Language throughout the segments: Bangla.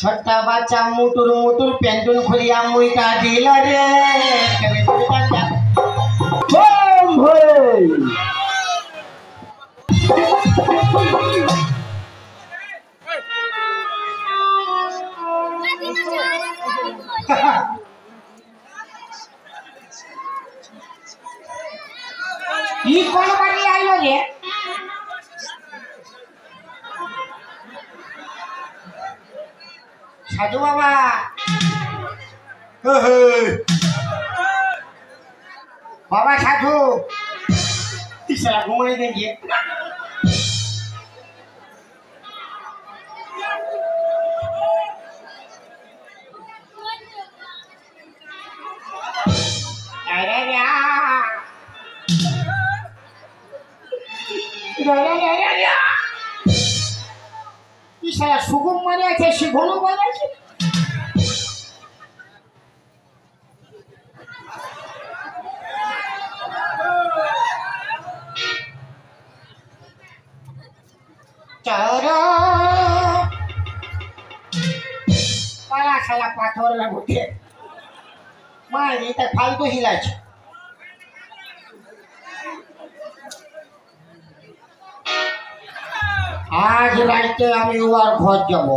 छोटा बच्चा मुटुर मुटुर पेंटुन खुलिया मुइका दिल रे बम भोले ई कौन बारी आइलो रे साधु बाबा बाबा साधु तीसरा घुमाई देंगे अरे तीसरा सुगम मारे थे शिघोनो मारे थे चलो पाला साला पाथर लगुटे मारी तक फालतू हिलाच आज राइते আমি ওর ঘর যাব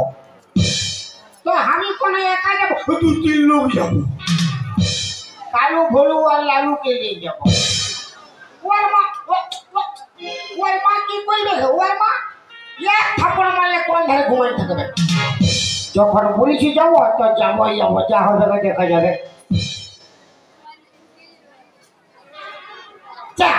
তো আমি কোন একা যাব দু তিন লোক যাব কালু ভোলু আর লালু কে নিয়ে যাব ওর মা কি কইবে ওর মা এক থাপড় মারলে কোন ঘরে ঘুমাই থাকবে যখন বলেছি যাব তো যাবই যাব যা হবে দেখা যাবে যা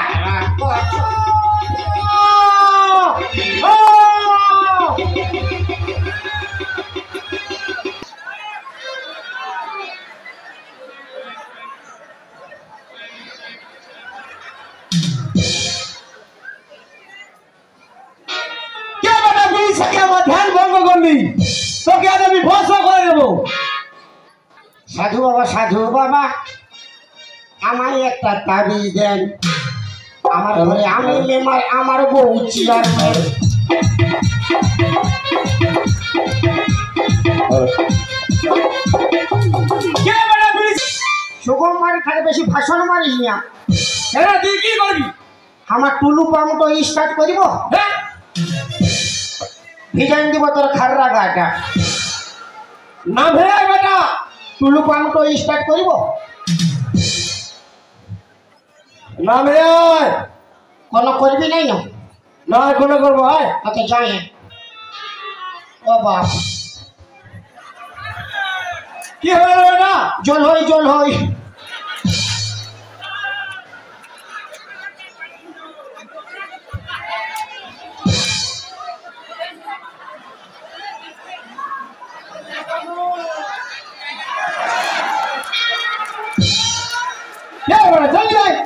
ध्यान भंग करली तो क्या আমি ভস্ম করে দেব সাধু বাবা আমায় একটা তাবিজ দেন আমার ঘরে আমি মেমার আমার বউ চিয়ার কে বড় পুলিশ সুগম মারি খালি বেশি ভাষণ মারিস না এরা তুই কি করবি আমার টুলু পাম্প স্টার্ট করিব হ্যাঁ ভিজান দিব তোর খাররা গাটা না ভেড়া বেটা টুলু পাম্প স্টার্ট করিব না ভেড়া কোন করবি নাই না না কোন করব আয় আচ্ছা যাই ও বাপ কি হলো বেটা জল হই जल्दी आए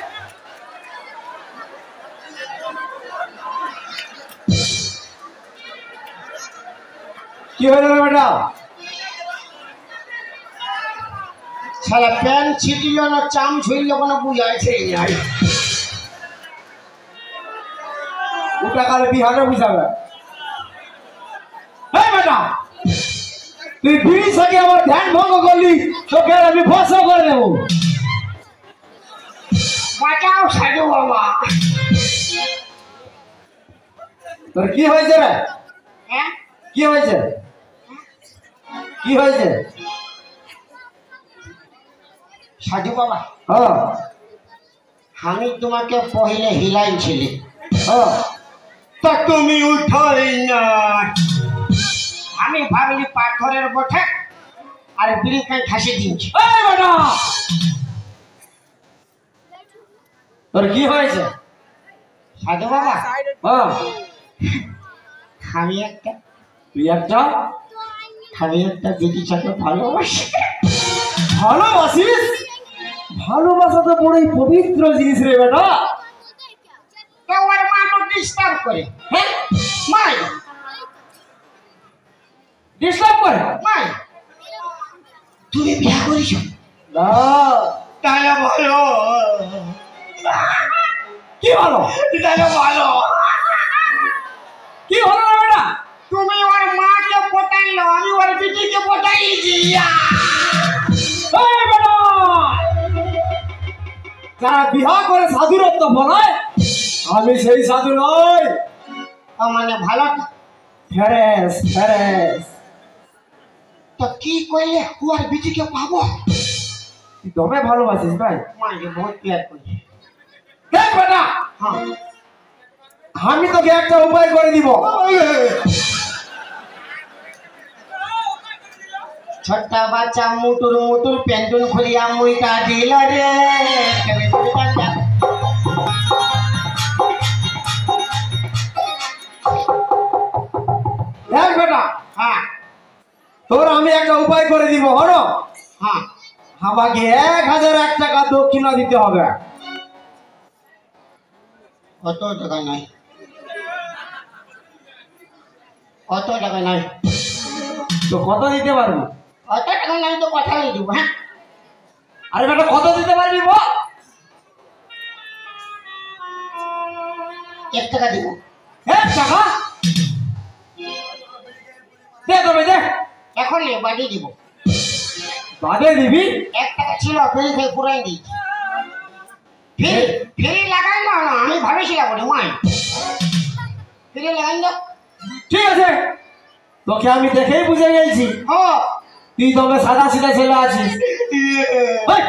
की हो रहा बेटा साला पैन छिटिलो ना चाम छुइलो कोन बुझाय छै यार उटा काले बिहार बुझाबे हे बेटा তুই বিড়ি থেকে আমার ধ্যান ভঙ্গ করলি তোকে আমি ভস্ম করে দেব বাঁচাও সাধু বাবা তোর কি হয়েছে রে হ্যাঁ কি হয়েছে সাধু বাবা হ্যাঁ আমি তোমাকে পहिले হিলাইছিলি হ্যাঁ তা তুমি উঠাই না আমি ভাবলি পাথরের বটে আর বিড়ি খাই ঠাসে দিয়েছি এই বেটা তোর কি হয়েছে সাধু বাবা হ্যাঁ আমি একটা বিটিটাকে ভালোবাসি ভালোবাসিস ভালোবাসা তো বড়ই পবিত্র জিনিস রে বেটা তো ওর মা তো ডিস্টার্ব করে হ্যাঁ মাই ডিস্টার্ব করে মাই তুমি বিয়ে করিস না তাহলে ভালো কি ভালো তাহলে ভালো কি হলো না বেটা তুমি ওর মাকে পটাইলো আমি ওর বিটিকে জিয়া এই বেটা যারা বিবাহ করে সাধুরত্ব বলায় আমি সেই সাধু নই। মানে ভালো ফেরেস ফেরেস। তো কি করলে কুয়ার বিটিকে পাবো? তুই তবে ভালোবাসিস ভাই? মাঝে বহুত প্যার করছি। দেখ বেটা, হ্যাঁ আমি তোকে একটা উপায় করে দিব। ছোট্টা বাচ্চা মুটুর মুটুর পেন্টুন খুলিয়া মুইটা দিল রে। দেখ বেটা, হ্যাঁ তোর আমি একটা উপায় করে দিব। হলো হ্যাঁ আমাকে 1001 টাকা দক্ষিণা দিতে হবে। কত টাকা নাই? কত টাকা নাই? তো কত দিতে পারবি? কত টাকা নাই তো কথা নেই দিব। হ্যাঁ আরে বেটা কত দিতে পারবি বল? 1 টাকা দিব। 1 টাকা দে তবে দে। এখন নেই বাড়ি দিব। বাদে দিবি? 1 টাকা ছিল ফ্রি থেকে পুরাই দিয়েছি। ফ্রি লাগাই না, আমি ভাবেছিলাম ওটা মাই ফ্রি লাগাই দাও। ঠিক আছে, তোকে আমি দেখেই বুঝে গেছি ও তুই তবে সাদা সিধা ছেলে আছিস। হেই!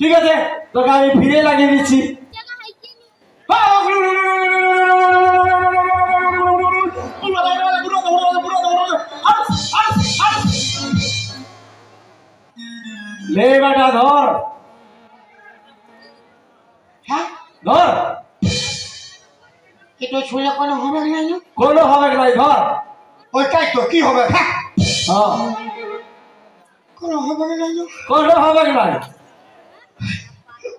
ঠিক আছে, তোকে আমি ফিরে লাগিয়ে দিচ্ছি। লে বেটা ধর হ্যাঁ ধর, এটা শুনে কোনো হবে না। কোনো হবে নাই, ধর। ওইটাই তো কি হবে? হ্যাঁ হ্যাঁ, কোনো হবে না। কোনো হবে নাই।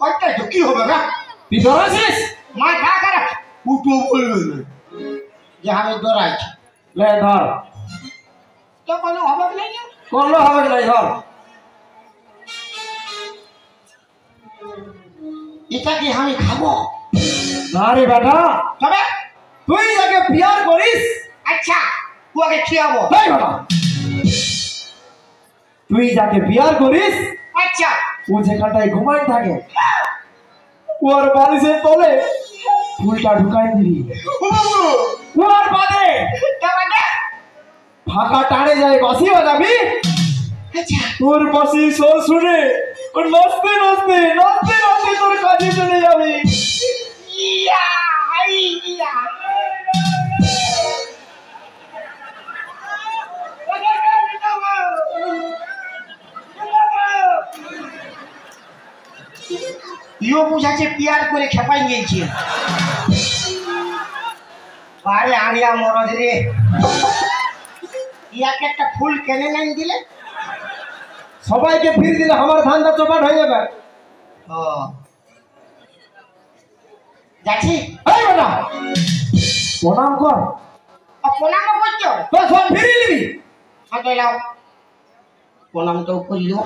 ওইটাই তো কি হবে? হ্যাঁ তুই ধরেছিস? মাথা খারাপ উঠো বলবে না যে আমি দৌড়াইছি। লে ধর, তো কোনো হবে না। কোনো হবে নাই, ধর। এটা কি আমি খাবো? না রে বেটা, তবে তুই যাকে বিয়ার করিস, আচ্ছা ওকে খেয়াবো। এই বেটা, তুই যাকে বিয়ার করিস আচ্ছা ও যেখানটায় ঘুমাই থাকে ওর বালিশের তলে ফুলটা ঢুকাই দিবি। ওর বাদে ফাঁকা টানে যায় বাঁশি বাজাবি। আচ্ছা তোর বাঁশি সোর শুনে ও নাচতে নাচতে নাচতে নাচতে তোর কাজে চলে যাবে। ইয়া আই ইয়া ইও বুঝাচ্ছে পিয়ার করে খেপাই গেছে। আরে আরিয়া মরদ রে, ইয়াকে একটা ফুল কেনে নাই দিলে। সবাইকে ফির দিলে আমার ধানটা চপাট হয়ে যাবে। ও যাচ্ছি। এই বেটা প্রণাম কর। প্রণাম করছো? তোর সব ফিরিয়ে নিবি। হাতে লাও, প্রণাম তো করলিও।